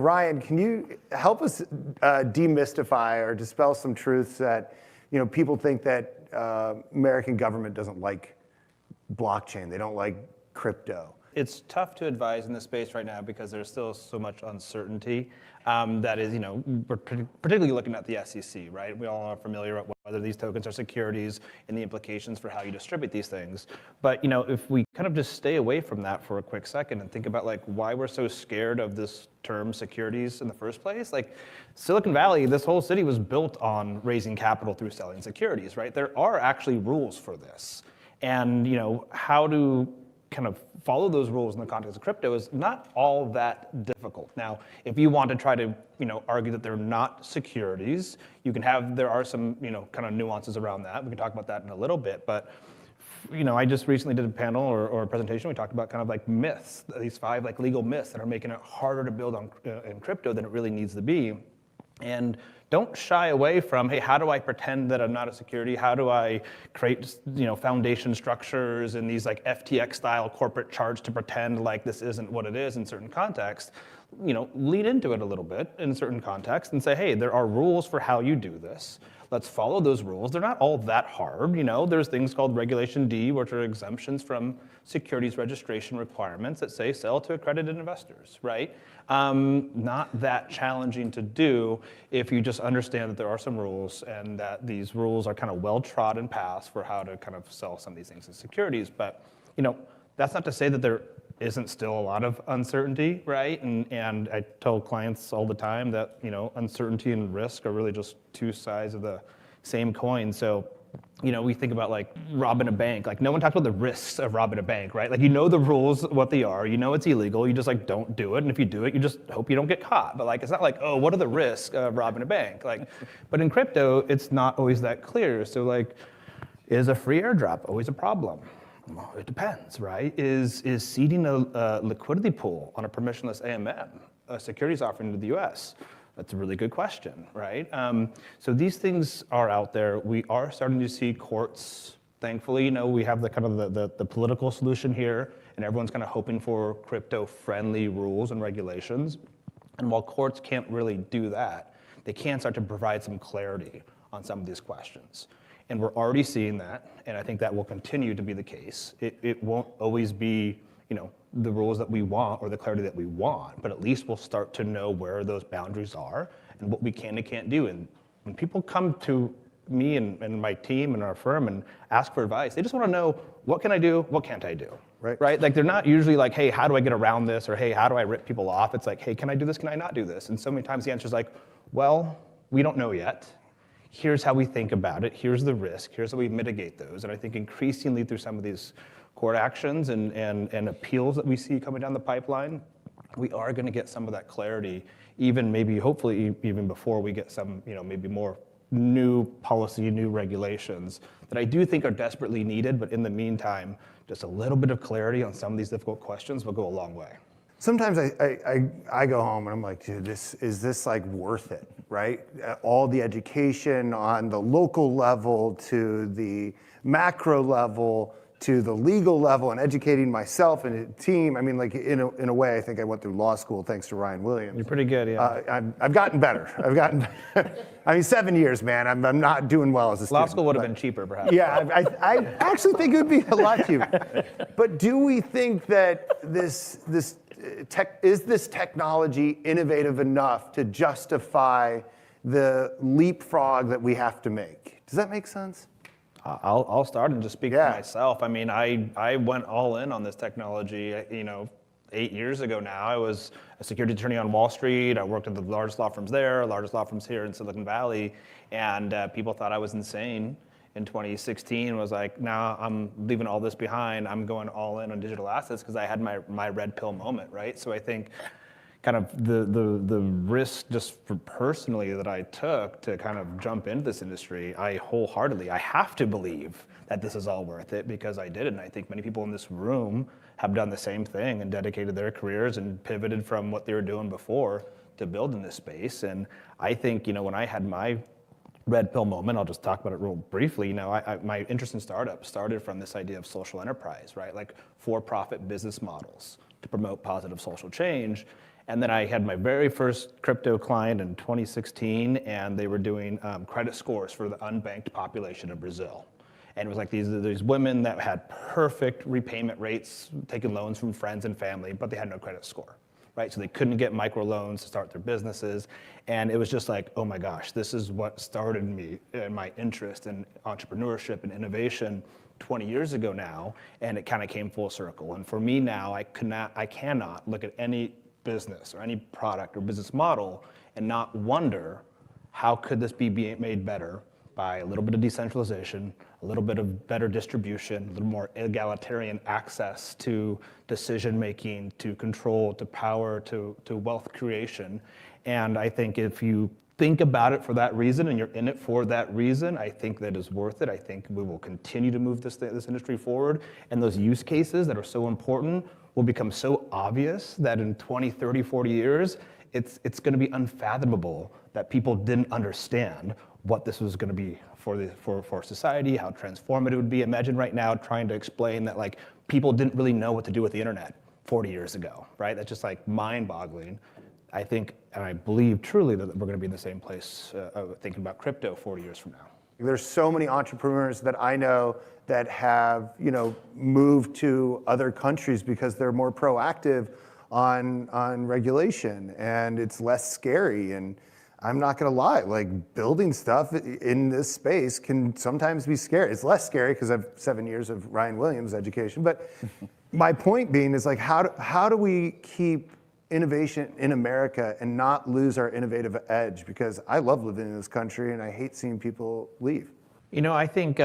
Ryan, can you help us demystify or dispel some truths that people think that American government doesn't like blockchain, they don't like crypto? It's tough to advise in this space right now because there's still so much uncertainty. That is, we're particularly looking at the SEC, right? We all are familiar with whether these tokens are securities and the implications for how you distribute these things. But if we kind of just stay away from that for a quick second and think about why we're so scared of this term securities in the first place, Silicon Valley, this whole city was built on raising capital through selling securities, right? There are actually rules for this, and how to kind of follow those rules in the context of crypto is not all that difficult. Now, if you want to try to, argue that they're not securities, there are some, kind of nuances around that. We can talk about that in a little bit, but, I just recently did a panel or a presentation. We talked about kind of myths, these 5 legal myths that are making it harder to build on in crypto than it really needs to be. And don't shy away from, hey, how do I pretend that I'm not a security? How do I create, foundation structures and these FTX-style corporate charts to pretend like this isn't what it is in certain contexts? Lead into it a little bit in certain contexts and say, hey, there are rules for how you do this. Let's follow those rules. They're not all that hard. There's things called Regulation D, which are exemptions from securities registration requirements that say sell to accredited investors, right? Not that challenging to do if you just understand that there are some rules and that these rules are kind of well-trodden paths for how to kind of sell some of these things as securities. But, that's not to say that there isn't still a lot of uncertainty, right? And I tell clients all the time that, uncertainty and risk are really just 2 sides of the same coin. So, we think about robbing a bank. No one talks about the risks of robbing a bank, right? The rules, what they are, it's illegal. You just don't do it. And if you do it, you just hope you don't get caught. But it's not oh, what are the risks of robbing a bank? But in crypto, it's not always that clear. So is a free airdrop always a problem? Well, it depends, right? Is seeding a liquidity pool on a permissionless AMM a securities offering to the US? That's a really good question, right? So these things are out there. We are starting to see courts, thankfully, we have the kind of the political solution here, and everyone's kind of hoping for crypto-friendly rules and regulations. And while courts can't really do that, they can start to provide some clarity on some of these questions. And we're already seeing that, and I think that will continue to be the case. It won't always be, the rules that we want or the clarity that we want, but at least we'll start to know where those boundaries are and what we can and can't do. And when people come to me and my team and our firm and ask for advice, they just want to know, what can I do, what can't I do? Right? They're not usually hey, how do I get around this? Or hey, how do I rip people off? It's hey, can I do this, can I not do this? And so many times the answer is well, we don't know yet. Here's how we think about it. Here's the risk. Here's how we mitigate those. And I think increasingly through some of these court actions and appeals that we see coming down the pipeline, we are going to get some of that clarity, even maybe hopefully even before we get some, maybe more new policy, new regulations that I do think are desperately needed. But in the meantime, just a little bit of clarity on some of these difficult questions will go a long way. Sometimes I go home and I'm dude, is this worth it, right? All the education on the local level to the macro level to the legal level and educating myself and a team. I mean, in a way, I think I went through law school thanks to Ryan Williams. You're pretty good, yeah. I've gotten better. I mean, 7 years, man. I'm not doing well as a student. Law school would have been cheaper, perhaps. Yeah, I actually think it would be a lot cheaper. But do we think that is this technology innovative enough to justify the leapfrog that we have to make? Does that make sense? I'll start and just speak for myself. I mean, I went all in on this technology, 8 years ago now. I was a security attorney on Wall Street. I worked at the largest law firms there, largest law firms here in Silicon Valley, and people thought I was insane. In 2016 was nah, I'm leaving all this behind. I'm going all in on digital assets because I had my red pill moment, right? So I think kind of the risk just for personally that I took to kind of jump into this industry, I have to believe that this is all worth it because I did it. And I think many people in this room have done the same thing and dedicated their careers and pivoted from what they were doing before to build in this space. And I think, when I had my red pill moment, I'll just talk about it real briefly. My interest in startups started from this idea of social enterprise, right? For-profit business models to promote positive social change. And then I had my very first crypto client in 2016, and they were doing credit scores for the unbanked population of Brazil. And it was like these women that had perfect repayment rates, taking loans from friends and family, but they had no credit score, right? So they couldn't get microloans to start their businesses. And it was just like, oh my gosh, this is what started me and my interest in entrepreneurship and innovation 20 years ago now, and it kind of came full circle. And for me now, I cannot look at any business or any product or business model and not wonder, how could this be made better by a little bit of decentralization, a little bit of better distribution, a little more egalitarian access to decision-making, to control, to power, to wealth creation. And I think if you think about it for that reason and you're in it for that reason, I think that is worth it. I think we will continue to move this industry forward, and those use cases that are so important will become so obvious that in 20, 30, 40 years, it's going to be unfathomable that people didn't understand what this was going to be for society, how transformative it would be. Imagine right now trying to explain that like people didn't really know what to do with the internet 40 years ago, right? That's just like mind-boggling. I think, and I believe truly that we're going to be in the same place thinking about crypto 40 years from now. There's so many entrepreneurs that I know that have, moved to other countries because they're more proactive on regulation, and it's less scary. And I'm not gonna lie, like building stuff in this space can sometimes be scary. It's less scary because I have 7 years of Ryan Williams education. But my point being is like, how do we keep innovation in America and not lose our innovative edge? Because I love living in this country and I hate seeing people leave. I think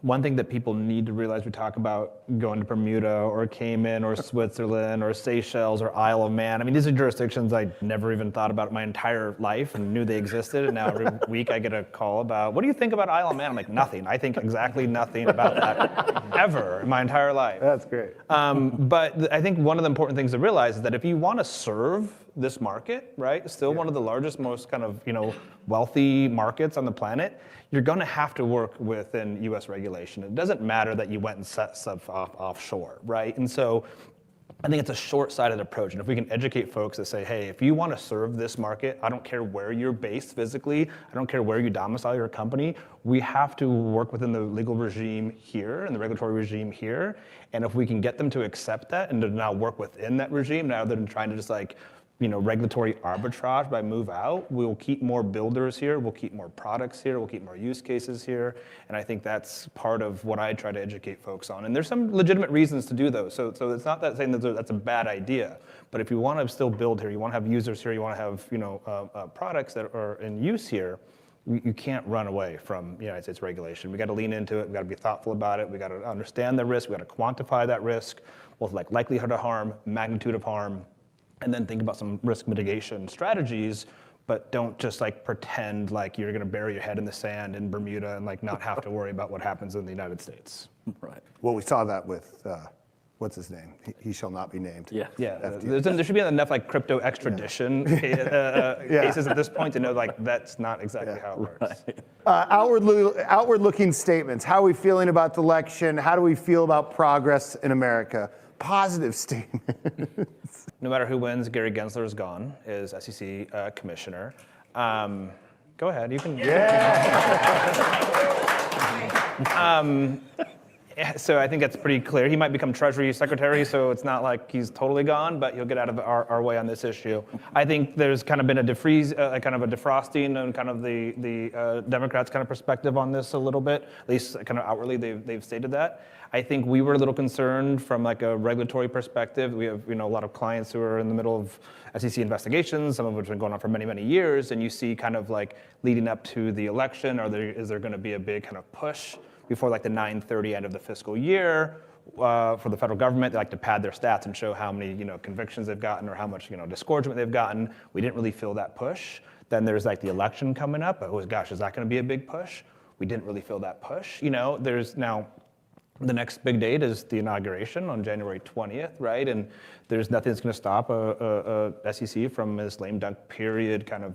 one thing that people need to realize, we talk about going to Bermuda or Cayman or Switzerland or Seychelles or Isle of Man. I mean, these are jurisdictions I never even thought about my entire life and knew they existed. And now every week I get a call about, what do you think about Isle of Man? I'm like, nothing. I think exactly nothing about that ever in my entire life. That's great. But I think one of the important things to realize is that if you want to serve this market, right, still one of the largest, most kind of, wealthy markets on the planet, you're going to have to work within U.S. regulation. It doesn't matter that you went and set stuff offshore, right? And so I think it's a short-sighted approach. And if we can educate folks that say, hey, if you want to serve this market, I don't care where you're based physically, I don't care where you domicile your company, we have to work within the legal regime here and the regulatory regime here. And if we can get them to accept that and to now work within that regime rather than trying to just like, regulatory arbitrage by move out, we'll keep more builders here, we'll keep more products here, we'll keep more use cases here. And I think that's part of what I try to educate folks on. And there's some legitimate reasons to do those. So it's not that saying that that's a bad idea, but if you want to still build here, you want to have users here, you want to have products that are in use here, you can't run away from United States regulation. We got to lean into it, we got to be thoughtful about it, we got to understand the risk, we got to quantify that risk, both like likelihood of harm, magnitude of harm, and then think about some risk mitigation strategies, but don't just like pretend like you're gonna bury your head in the sand in Bermuda and like not have to worry about what happens in the United States. Right. Well, we saw that with, what's his name? He shall not be named. Yeah. There should be enough like crypto extradition cases at this point to know like that's not exactly how it works. Right. Outward-looking statements. How are we feeling about the election? How do we feel about progress in America? Positive statements. No matter who wins, Gary Gensler is gone as SEC commissioner. Go ahead, you can. So I think that's pretty clear. He might become Treasury Secretary, so it's not like he's totally gone, but he'll get out of our way on this issue. I think there's kind of been a defrosting and kind of the Democrats' kind of perspective on this a little bit. At least kind of outwardly, they've stated that. I think we were a little concerned from like a regulatory perspective. We have a lot of clients who are in the middle of SEC investigations, some of which have been going on for many, many years, and you see kind of like leading up to the election, is there going to be a big kind of push before like the 9/30 end of the fiscal year for the federal government? They like to pad their stats and show how many convictions they've gotten or how much disgorgement they've gotten. We didn't really feel that push. Then there's like the election coming up. Oh gosh, is that going to be a big push? We didn't really feel that push. There's now the next big date is the inauguration on January 20th, right? And there's nothing that's going to stop a SEC from this lame duck period kind of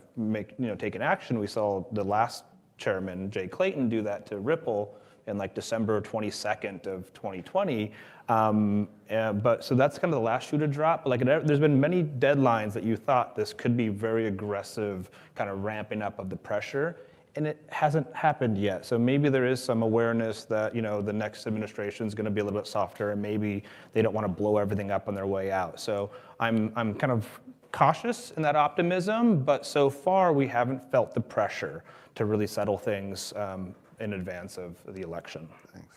taking action. We saw the last chairman, Jay Clayton, do that to Ripple in like December 22nd of 2020. But so that's kind of the last shoe to drop. But like there's been many deadlines that you thought this could be very aggressive kind of ramping up of the pressure, and it hasn't happened yet. So maybe there is some awareness that, you know, the next administration is going to be a little bit softer, and maybe they don't want to blow everything up on their way out. So I'm kind of cautious in that optimism, but so far we haven't felt the pressure to really settle things in advance of the election. Thanks.